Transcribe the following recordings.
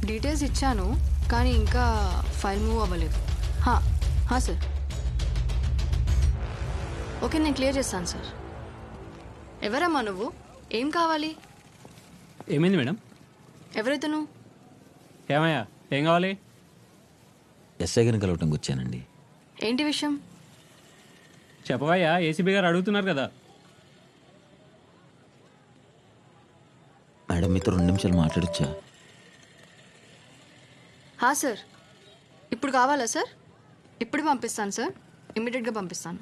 Details ఇచ్చాను కానీ ఇంకా ఫైల్ మూవ్ అవ్వలేదు. సార్ ఓకే, నేను క్లియర్ చేస్తాను సార్. ఎవరమ్మా నువ్వు? ఏం కావాలి? ఏమైంది మేడం? ఎవరైతను? ఏమయ్యా, ఏం కావాలి? ఎస్ఐ గారిని కలవటంకి వచ్చానండి. ఏంటి విషయం? చెప్పవయ్యా, ఏసీబీ గారు అడుగుతున్నారు కదా. మేడం మీతో 2 నిమిషాలు మాట్లాడొచ్చా? సార్ ఇప్పుడు కావాలా సార్? ఇప్పుడు పంపిస్తాను సార్, ఇమ్మీడియట్గా పంపిస్తాను.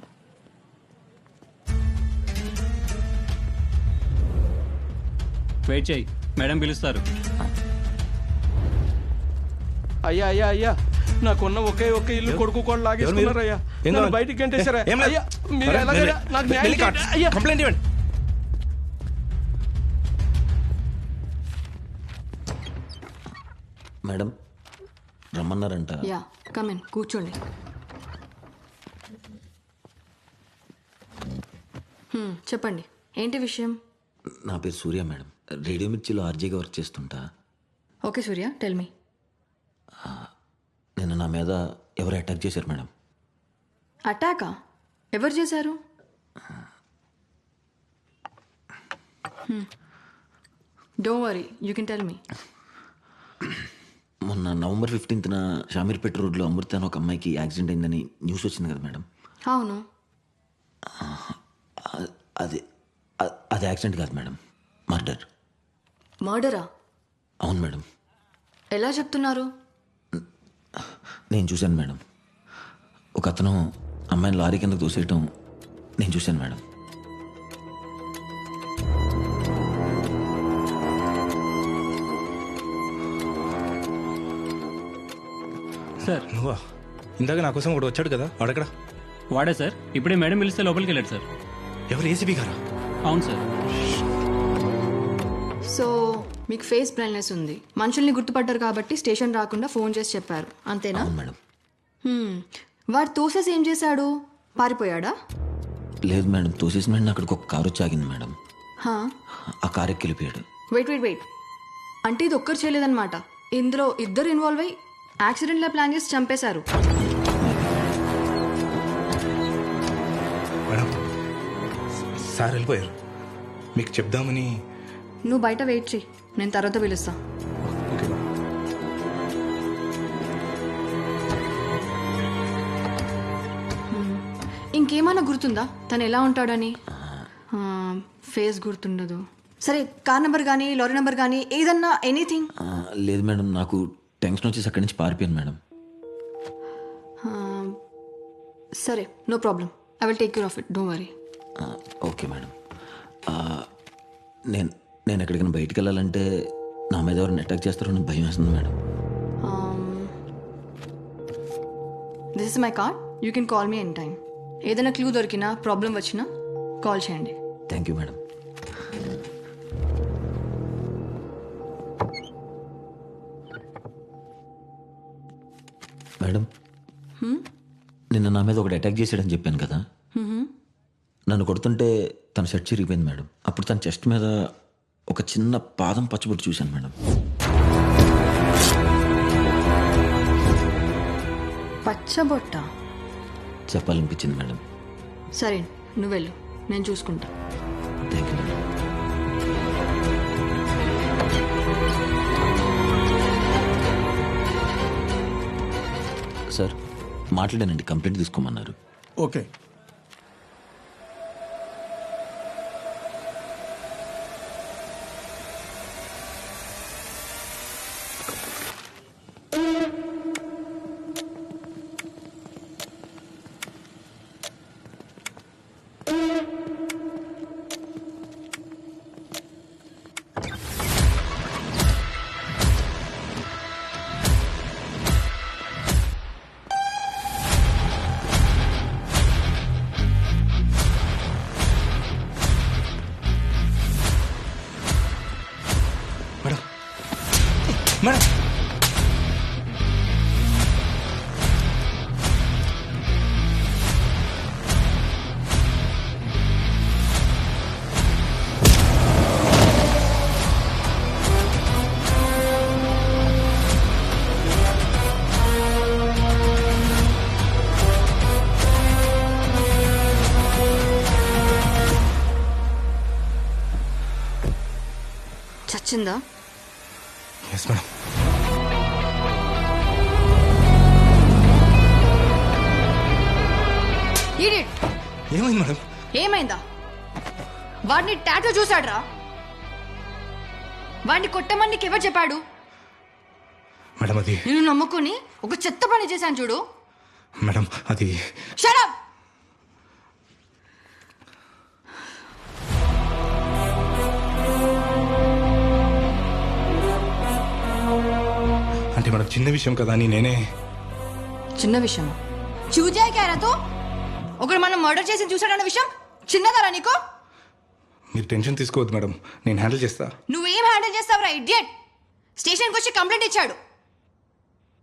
వెయిట్ చేయి, మేడం పిలుస్తారు. అయ్యా అయ్యా అయ్యా, నాకున్న ఒకే ఇల్లు కొడుకు కూడా లాగేసుకున్నారు అయ్యా. నన్ను బయటికి గంటేశారా అయ్యా? మీరు ఎలాగైనా నాకు న్యాయం చేయండి అయ్యా. కంప్లైంట్ ఇవ్వండి. మేడం రమ్మన్నారంట. యా కమ్ ఇన్, కూర్చోండి. చెప్పండి, ఏంటి విషయం? నా పేరు సూర్య మేడం. రేడియో మిర్చిలో ఆర్జేగా వర్క్ చేస్తుంటా. ఓకే సూర్య, టెల్ మీ. నిన్న నా మీద ఎవరు అటాక్ చేశారు మేడం. అటాకా? ఎవరు చేశారు? Don't worry, you can tell me. మొన్న November 15న షామీర్పేట రోడ్లో అమృత అని ఒక అమ్మాయికి యాక్సిడెంట్ అయిందని న్యూస్ వచ్చింది కదా మేడం. అవును. అది అది యాక్సిడెంట్ కాదు మేడం, మర్డర్. మర్డరా? అవును మేడం. ఎలా చెప్తున్నారు? నేను చూశాను మేడం. ఒక అతను అమ్మాయిని లారీ కిందకు తోసేయటం నేను చూశాను మేడం. సార్ నువ్వా? ఇందాక నా కోసం ఒకటి వచ్చాడు కదా, వాడెక్కడ? వాడే సార్, ఇప్పుడే మేడం పిలిస్తే లోపలికి వెళ్ళాడు సార్. ఎవరు, ఏసీబీ గారా? అవును సార్. సో మీకు ఫేస్ బ్లైండ్నెస్ ఉంది, మనుషుల్ని గుర్తుపడ్డారు కాబట్టి స్టేషన్ రాకుండా ఫోన్ చేసి చెప్పారు, అంతేనా? అవును మేడం. వాడు తోసేసి ఏం చేశాడు? పారిపోయాడా? లేదు మేడం, తోసేసిన వెంటనే అక్కడికి ఒక కారు వచ్చి ఆగింది మేడం. ఆ కారు ఎక్కి వెళ్ళిపోయాడు. వెయిట్, అంటే ఇది ఒక్కరు చేయలేదన్నమాట. ఇందులో ఇద్దరు ఇన్వాల్వ్ అయ్యి యాక్సిడెంట్లా ప్లాన్ చేసి చంపేశారు. మేడం సార్ వెళ్ళిపోయారు, మీకు చెప్దామని. నువ్వు బయట వెయిట్ చెయ్యి, నేను తర్వాత పిలుస్తా. ఓకే. ఇంకేమైనా గుర్తుందా తను ఎలా ఉంటాడని? ఫేస్ గుర్తుండదు. సరే, కార్ నెంబర్ కానీ లారీ నెంబర్ కానీ ఏదన్నా, ఎనీథింగ్? లేదు మేడం, నాకు టెన్షన్ వచ్చేసి అక్కడి నుంచి పారిపోయాను మేడం. సరే, no problem, I will take care of it, don't worry. Okay madam. నేను ఎక్కడికైనా బయటికి వెళ్ళాలంటే నా మీద ఎవరిని అటాక్ చేస్తారో అని భయం వేస్తుంది madam. This is my card, you can call me any time. ఏదైనా క్లూ దొరికినా, ప్రాబ్లం వచ్చినా కాల్ చేయండి. Thank you madam. మేడం, నిన్న నా మీద ఒకటి అటాక్ చేశాడని చెప్పాను కదా. నన్ను కొడుతుంటే తన షర్ట్ చిరిగిపోయింది మేడం. అప్పుడు తన చెస్ట్ మీద ఒక చిన్న పాదం పచ్చబొట్టు చూశాను మేడం. పచ్చబొట్ట? చెప్పాలనిపించింది మేడం. సరే, నువ్వు వెళ్ళు, నేను చూసుకుంటా. Thank you madam. సార్ మాట్లాడానండి, కంప్లైంట్ తీసుకోమన్నారు. ఓకే. మేడం నచ్చిందా? Yes madam. Idiot. ఏమైంది మేడం? ఏమైందా? వాడిని టాటూ చూసాడ్రా. వాడిని కొట్టమని నీకు ఎవరు చెప్పాడు? మేడం అది నేను నమ్ముకుని ఒక చెత్త పని చేశాను చూడు. మేడం అది Shut up. అంటే మేడం చిన్న విషయం కదా అని నేనే. చిన్న విషయం చూజాయి క్యారాతో ఒకడు మనం మర్డర్ చేసి చూసాడన్న విషయం చిన్నదారా నీకు? మీరు టెన్షన్ తీసుకోవద్దు మేడం, నేను హ్యాండిల్ చేస్తా. నువ్వేం హ్యాండిల్ చేస్తావురా ఇడియట్? స్టేషన్కి వచ్చి కంప్లైంట్ ఇచ్చాడు.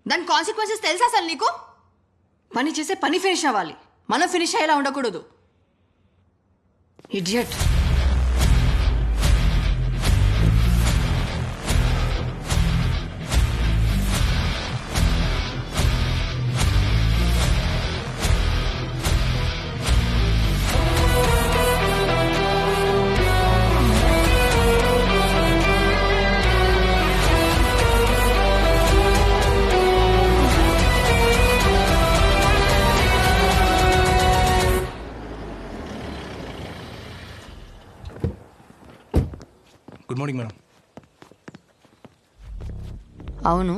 దాని కాన్సిక్వెన్సెస్ తెలుసా అసలు నీకు? పని చేసే పని ఫినిష్ అవ్వాలి, మనం ఫినిష్ అయ్యేలా ఉండకూడదు. ఇడియట్. Good morning madam. అవును,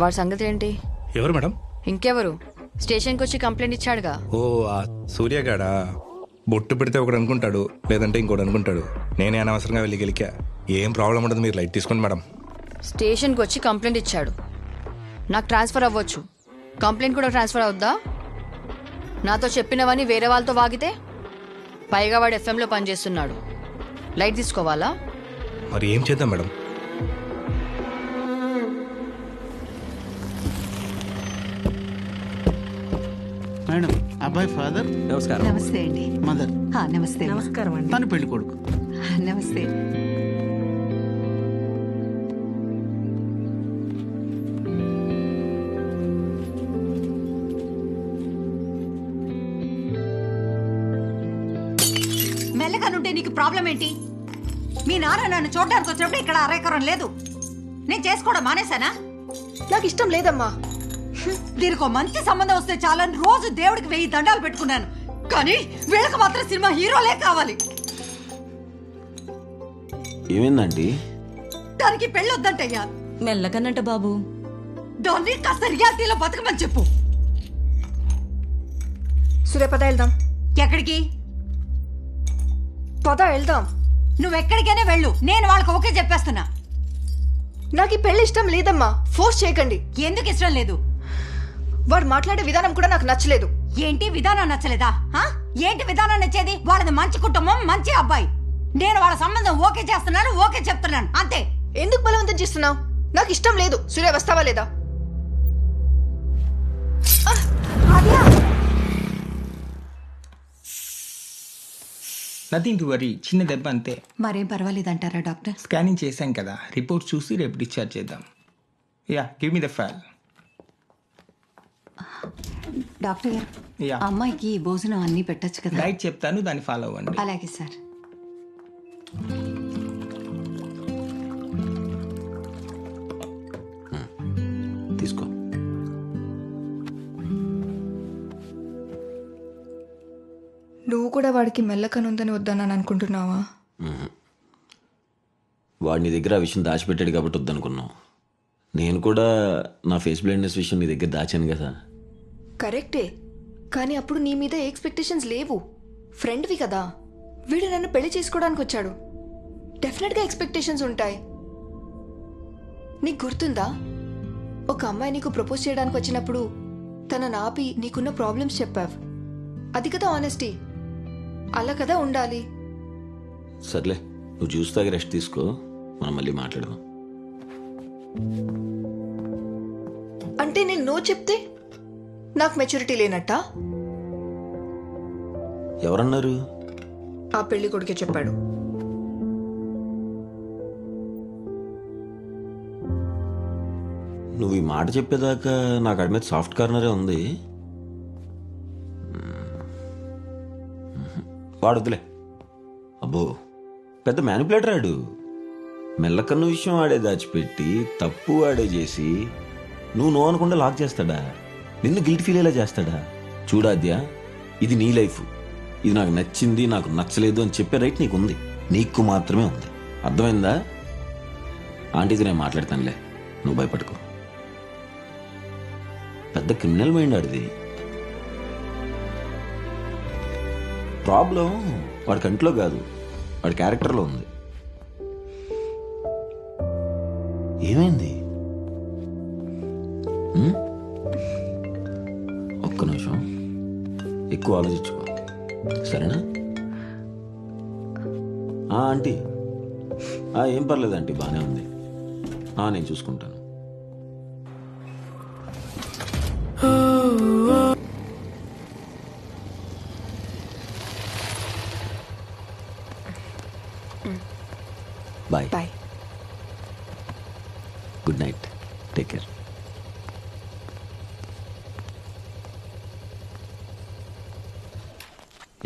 వాడి సంగతి ఏంటి? ఎవరు మేడం? ఇంకెవరు? స్టేషన్కి వచ్చి కంప్లైంట్ ఇచ్చాడుగా. ఓ ఆ సూర్యగాడా. బొట్టు పెడితే ఒకడు అనుకుంటాడు, లేదంటే ఇంకోటి అనుకుంటాడు. నేనే అనవసరంగా వెళ్ళి గెలికా. ఏం ప్రాబ్లం ఉండదు, మీరు లైట్ తీసుకోండి మేడం. స్టేషన్కి వచ్చి కంప్లైంట్ ఇచ్చాడు. నాకు ట్రాన్స్ఫర్ అవ్వచ్చు, కంప్లైంట్ కూడా ట్రాన్స్ఫర్ అవుద్దా? నాతో చెప్పినవని వేరే వాళ్ళతో వాగితే? పైగా వాడు ఎఫ్ఎంలో పనిచేస్తున్నాడు. లైట్ తీసుకోవాలా? మరి ఏం చేద్దాం మేడం? మేడం, అబ్బాయి ఫాదర్, నమస్కారం. నమస్తే అండి. మదర్. నమస్తే. నమస్కారం అండి. తను పెళ్లి కొడుకు. నమస్తే. మెల్లగానుంటే నీకు ప్రాబ్లం ఏంటి? మీ నాన్న నన్ను చూడడానికి వచ్చినప్పుడు ఇక్కడ అరెకరం లేదు. నేను చేసుకోవడం మానేశానా? నాకు ఇష్టం లేదమ్మా. దీనికి మంచి సంబంధం వస్తే చాలని రోజు దేవుడికి 1000 దండాలు పెట్టుకున్నాను. కానీ వీళ్ళకి మాత్రం సినిమా హీరోలే కావాలి. ఏమైందండి? దానికి పెళ్ళొద్దంటయ్యా. మెల్లకన్నట్ట బాబు. దాన్ని కాస్త రియాలిటీలో బతకమని చెప్పు. సూర్య, పద వెళ్దాం. ఎక్కడికి? పద వెళ్దాం. నువ్వెక్కడికైనా వెళ్ళు, నేను వాళ్ళకి ఓకే చెప్పేస్తున్నా. నాకు ఈ పెళ్లి ఇష్టం లేదమ్మా, ఫోర్స్ చేయకండి. ఎందుకు ఇష్టం లేదు? వాడు మాట్లాడే విధానం కూడా నాకు నచ్చలేదు. ఏంటి విధానం నచ్చలేదా? ఏంటి విధానం నచ్చేది? వాళ్ళది మంచి కుటుంబం, మంచి అబ్బాయి. నేను వాళ్ళ సంబంధం ఓకే చేస్తున్నాను, ఓకే చెప్తున్నాను, అంతే. ఎందుకు బలవంతం చేస్తున్నావు? నాకు ఇష్టం లేదు. సూర్య, వస్తావా లేదా? నథింగ్ టు వరీ, చిన్న దెబ్బ అంతే. మరేం పర్వాలేదంటారా డాక్టర్? స్కానింగ్ చేశాం కదా, రిపోర్ట్ చూసి రేపు డిశ్చార్జ్ చేద్దాం. Yeah, give me the file. Doctor గారు, యా, అమ్మాయికి భోజనం అన్ని పెట్టచ్చు కదా? డైట్ చెప్తాను, దాన్ని ఫాలో అవ్వండి. అలాగే సార్. తీసుకో. నువ్వు కూడా వాడికి మెల్లకనుందని వద్దన్నాను అనుకుంటున్నావా? వాడి నీ దగ్గర ఆ విషయం దాచిపెట్టాడు కాబట్టి వద్దనుకున్నావు. నేను కూడా నా ఫేస్ బ్లైండ్నెస్ విషయం నీ దగ్గర దాచాను కదా. కరెక్టే, కానీ అప్పుడు నీ మీద ఏ ఎక్స్పెక్టేషన్స్ లేవు. ఫ్రెండ్వి కదా. వీడు నన్ను పెళ్లి చేసుకోవడానికి వచ్చాడు. డెఫినెట్గా ఎక్స్పెక్టేషన్స్ ఉంటాయి. నీకు గుర్తుందా, ఒక అమ్మాయి నీకు ప్రపోజ్ చేయడానికి వచ్చినప్పుడు తనని ఆపి నీకున్న ప్రాబ్లమ్స్ చెప్పావు. అది కదా ఆనెస్టీ. అలా కదా ఉండాలి. సర్లే, నువ్వు జ్యూస్ తాగి రెస్ట్ తీసుకో, మనం మళ్ళీ మాట్లాడదాం. అంటే నేను నో చెప్తే నాకు మెచ్యూరిటీ లేనట్టా? ఎవరన్నారు? ఆ పెళ్లి కొడుకే చెప్పాడు. నువ్వు ఈ మాట చెప్పేదాకా నాకు అడి మీద సాఫ్ట్ కార్నరే ఉంది. వాడొద్దులే. అబ్బో, పెద్ద మ్యానిపులేటర్ ఆడు. మెల్లకన్ను విషయం ఆడే దాచిపెట్టి తప్పు ఆడే చేసి నువ్వు అనుకుండా లాక్ చేస్తాడా? నిన్ను గిల్ట్ ఫీల్ అయ్యేలా చేస్తాడా? చూడాద్యా, ఇది నీ లైఫ్. ఇది నాకు నచ్చింది, నాకు నచ్చలేదు అని చెప్పే రైట్ నీకు ఉంది. నీకు మాత్రమే ఉంది. అర్థమైందా? ఆంటీతో నేను మాట్లాడతానులే, నువ్వు భయపడుకో. పెద్ద క్రిమినల్ మైండ్ ఆడిది. ప్రాబ్లం వాడి కంట్లో కాదు, వాడి క్యారెక్టర్లో ఉంది. ఏమైంది? ఒక్క నిమిషం, ఎక్కువ ఆలోచించుకో, సరేనా? ఆంటీ ఏం పర్లేదు ఆంటీ, బాగానే ఉంది. నేను చూసుకుంటాను. Bye. Bye. Good night, take care.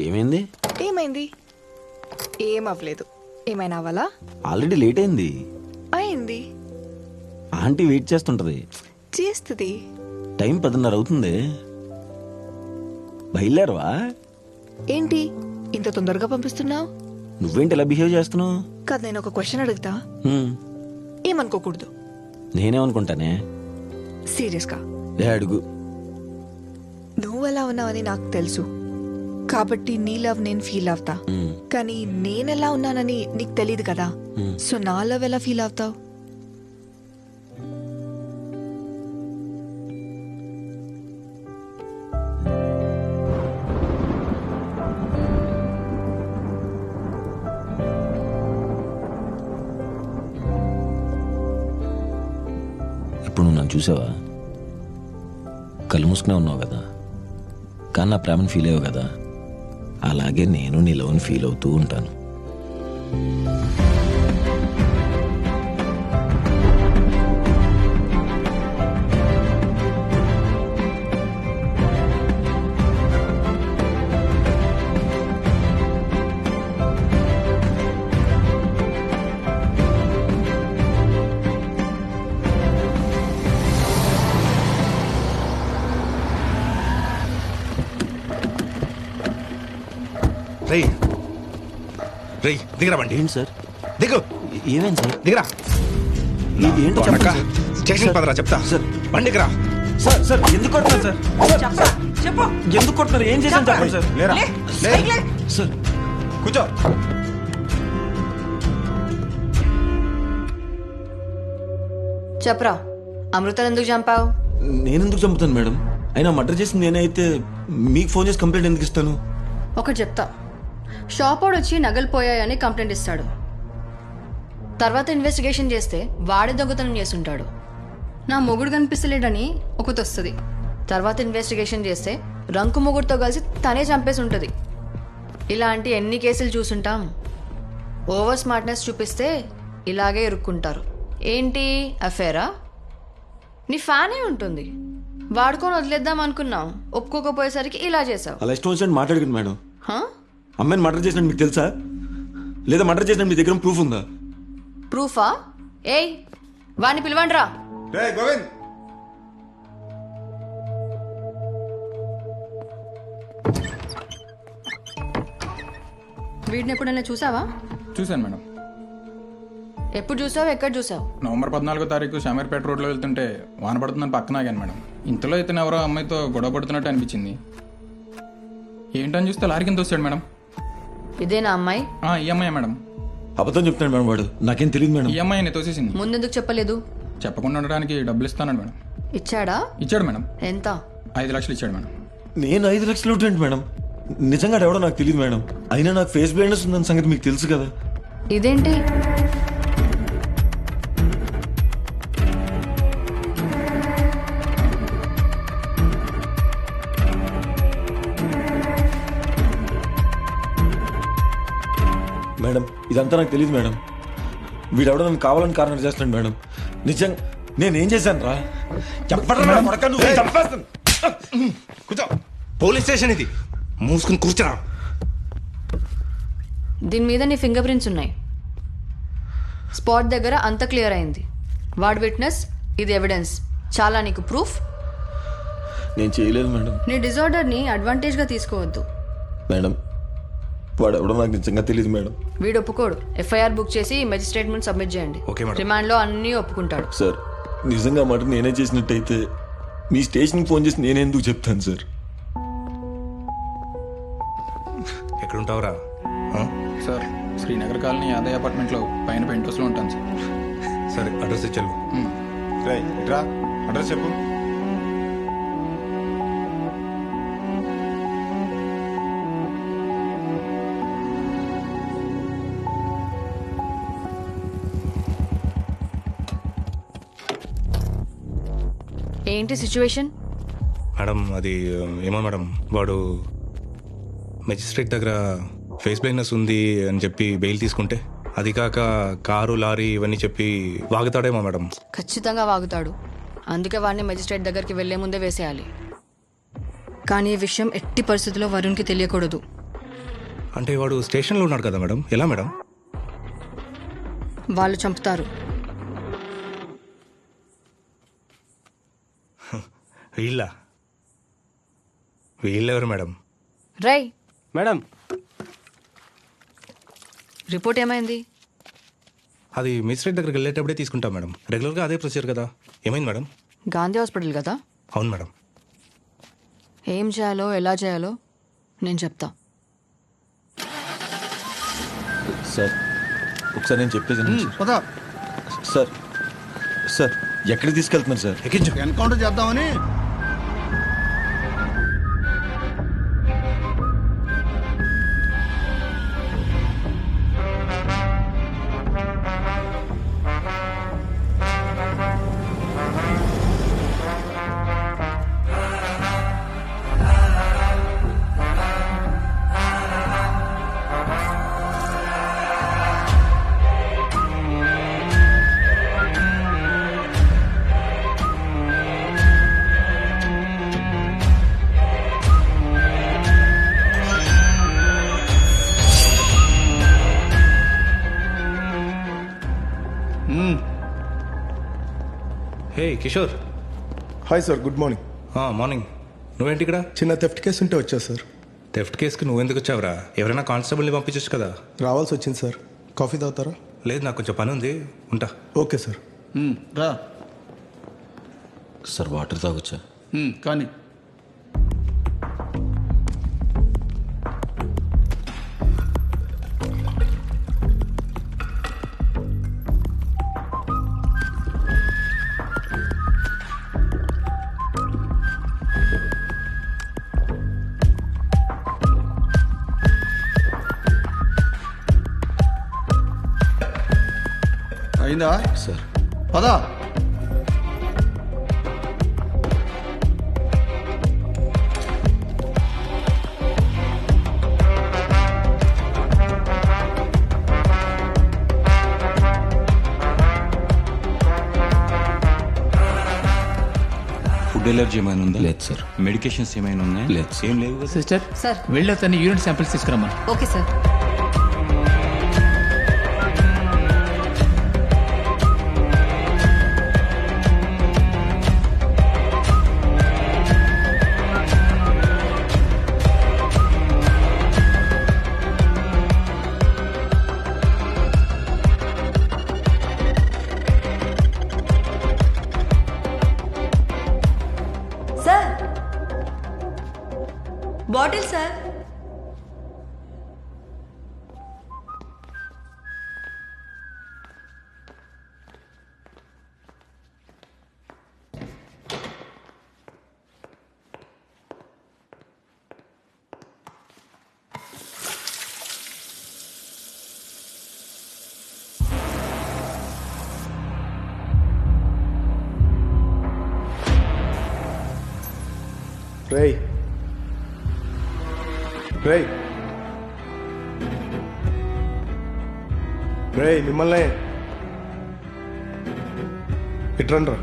ఏమైంది? ఏమైంది? ఏం అవ్వలేదు. ఏమైనా అవ్వాలా? ఆల్రెడీ లేట్ అయింది. అయింది. ఆంటీ వెయిట్ చేస్తుంటది. చేస్తుంది. టైం 10:30 అవుతుంది. బయలుదేరవా? ఏంటి ఇంత తొందరగా పంపిస్తున్నావు? నువ్వేంటి ఇలా బిహేవ్ చేస్తున్నావు? కాదు, నేను ఒక క్వశ్చన్ అడుగుతా, ఏమనుకోకూడదు. నేనేమనుకుంటానే? సీరియస్గా అడుగు. నువ్వు ఎలా ఉన్నావని నాకు తెలుసు, కాబట్టి నీ లవ్ నేను ఫీల్ అవుతా. కానీ నేనెలా ఉన్నానని నీకు తెలియదు కదా. సో నా లవ్ ఎలా ఫీల్ అవుతావు? ఇప్పుడు నువ్వు నన్ను చూసావా? కళ్ళు మూసుకునే ఉన్నావు కదా, కానీ నా ప్రేమను ఫీల్ అయ్యావు కదా. అలాగే నేను నీ లవ్ని ఫీల్ అవుతూ ఉంటాను. రేయ్ రేయ్, దిగరా బండి. ఏంటి సార్? దిగు. ఏమైంది సార్? దిగరా. ఏంటో కొడకా, చెప్పండి సార్. స్టేషన్ పదరా చెప్తా. సార్. బండి దిగరా. సార్ సార్ ఎందుకు కొడుతున్నారు సార్? ఎందుకు కొడుతున్నారు? ఏం చేశాను చెప్పండి సార్. లేరా. లే. సార్ కూర్చో. చెప్పరా, అమృతను ఎందుకు చంపావు? నేనెందుకు చంపుతాను మేడం? అయినా మర్డర్ చేసింది నేనే అయితే మీకు ఫోన్ చేసి కంప్లైంట్ ఎందుకు ఇస్తాను? ఒకటి చెప్తా, షాప్ వాడు వచ్చి నగలు పోయాయని కంప్లైంట్ ఇస్తాడు. తర్వాత ఇన్వెస్టిగేషన్ చేస్తే వాడే దొంగతనం చేస్తుంటాడు. నా మొగుడు కనిపిస్తలేడని ఒకటి వస్తుంది. తర్వాత ఇన్వెస్టిగేషన్ చేస్తే రంకు మొగుడుతో కలిసి తనే చంపేసి ఉంటుంది. ఇలాంటి ఎన్ని కేసులు చూసుంటాం. ఓవర్ స్మార్ట్నెస్ చూపిస్తే ఇలాగే ఇరుక్కుంటారు. ఏంటి అఫేరా? నీ ఫ్యానే ఉంటుంది, వాడుకొని వదిలేద్దాం అనుకున్నావు, ఒప్పుకోకపోయేసరికి ఇలా చేసావు. అలా ఇష్టం వచ్చినట్టు మాట్లాడకండి మేడం. హా? అమ్మాయిని మర్డర్ చేసినట్టు మీకు తెలుసా? లేదా మర్డర్ చేసినట్టు మీ దగ్గర ప్రూఫ్ ఉందా? ప్రూఫా? ఏయ్, వాడిని పిలవండి రా. గోవింద్. వీడిని ఎప్పుడైనా చూసావా? చూశాను మేడం. ఎప్పుడు చూసావు, ఎక్కడ చూసావు? నవంబర్ 14వ తారీఖు షామీర్పేట రోడ్లో వెళ్తుంటే వాన పడుతుందని పక్కన ఆగాను మేడం. ఇంతలో ఇతను ఎవరో అమ్మాయితో గొడవ పడుతున్నట్టు అనిపించింది. ఏంటని చూస్తే లారీ కింద వస్తాడు మేడం. ఇదేనా అమ్మాయి? ఈ అమ్మాయి మేడం. అబద్ధం చెప్తాను మేడం, వాడు నాకేం తెలియదు మేడం. ఈ అమ్మాయిని తోసేసింది. ముందెందుకు చెప్పలేదు? చెప్పకుండా ఉండడానికి డబ్బులు ఇస్తానండి మేడం. ఇచ్చాడా? ఇచ్చాడు మేడం. ఎంత? 5 లక్షలు ఇచ్చాడు మేడం. నేను 5 లక్షలు ఉంటుంది మేడం. నిజంగా ఎవడో నాకు తెలియదు మేడం. అయినా నాకు ఫేస్ బ్లైండ్నెస్ ఉందని సంగతి మీకు తెలుసు కదా. ఇదేంటి? మేడం ఇదంతా నాకు తెలియదు మేడం. వీడెవడో నన్ను కావాలని కారణం చేస్తున్నాడు మేడం. నిజంగా నేనేం చేశాను రా? కూర్చో. పోలీస్ స్టేషన్ ఇది, మూసుకుని కూర్చోరా. దీని మీద నీ ఫింగర్ ప్రింట్స్ ఉన్నాయి. స్పాట్ దగ్గర అంత క్లియర్ అయింది. వాడు విట్నెస్, ఇది ఎవిడెన్స్. చాలా నీకు ప్రూఫ్. నేను చేయలేదు మేడం. నీ డిజార్డర్ని అడ్వాంటేజ్గా తీసుకోవద్దు. మేడం వాడు ఎవడో నాకు నిజంగా తెలియదు మేడం. వీడు ఒప్పుకోడు. ఎఫ్ఐఆర్ బుక్ చేసి మెజిస్ట్రేట్ ముందు సబ్మిట్ చేయండి. Okay madam. రిమాండ్లో అన్నీ ఒప్పుకుంటాడు. సార్ నిజంగా మాట నేనే చేసినట్టయితే మీ స్టేషన్కి ఫోన్ చేసి నేనే ఎందుకు చెప్తాను సార్? ఎక్కడుంటావురా? సార్ శ్రీనగర్ కాలనీ యాదయ్య అపార్ట్మెంట్లో పైన పెంట్ హౌస్లో ఉంటాను సార్. సరే అడ్రస్ ఇచ్చాను. అడ్రస్ చెప్పు. ఏంటి సిచ్యువేషన్? మేడం అది ఏమో మేడం, వాడు మెజిస్ట్రేట్ దగ్గర ఫేస్ బ్లైండ్నెస్ ఉంది అని చెప్పి బెయిల్ తీసుకుంటే, అది కాక కారు లారీ ఇవన్నీ చెప్పి వాగుతాడేమో మేడం. ఖచ్చితంగా వాగుతాడు. అందుకే వాడిని మెజిస్ట్రేట్ దగ్గరికి వెళ్లే ముందే వేసేయాలి. కానీ ఈ విషయం ఎట్టి పరిస్థితుల్లో వరుణ్కి తెలియకూడదు. అంటే వాడు స్టేషన్లో ఉన్నాడు కదా మేడం, ఎలా మేడం? వాళ్ళు చంపుతారు. వీళ్ళెవరు మేడం? రై మేడం రిపోర్ట్ ఏమైంది? అది మెజిస్ట్రేట్ దగ్గరికి వెళ్ళేటప్పుడే తీసుకుంటాం మేడం. రెగ్యులర్గా అదే ప్రొసీజర్ కదా. ఏమైంది మేడం? గాంధీ హాస్పిటల్ కదా. అవును మేడం. ఏం చేయాలో ఎలా చేయాలో నేను చెప్తా. సార్ ఒకసారి నేను చెప్పేది వినండి సార్. పదా సార్ సార్ ఎక్కడికి తీసుకెళ్తున్నారు సార్? ఎక్కించు. ఎన్కౌంటర్ చేద్దామని. Hey Kishore. Hi sir, good morning. Morning. నువ్వేంటి ఇక్కడ? చిన్న థెఫ్ట్ కేసు ఉంటే వచ్చా సార్. థెఫ్ట్ కేసుకి నువ్వెందుకు వచ్చావురా? ఎవరైనా కానిస్టేబుల్ని పంపించచ్చు కదా. రావాల్సి వచ్చింది సార్. కాఫీ తాగుతారా? లేదు, నాకు కొంచెం పని ఉంది, ఉంటా. Okay sir. రా సార్ వాటర్ తాగొచ్చా? కానీ అయిందా సార్ పదా. ఫుడ్ ఎలర్జీ ఏమైనా ఉందా? లేదు సార్. మెడికేషన్స్ ఏమైనా ఉన్నాయి? లేదు సార్. ఏం లేవు కదా. సిస్టర్ సార్ వెళ్ళి అతన్ని యూరిన్ శాంపిల్స్ తీసుకురమ్మా. Okay sir. Sir bottle sir. రేయ్ రేయ్ రేయ్ మిమ్మల్ని ఇట్రండ్రా.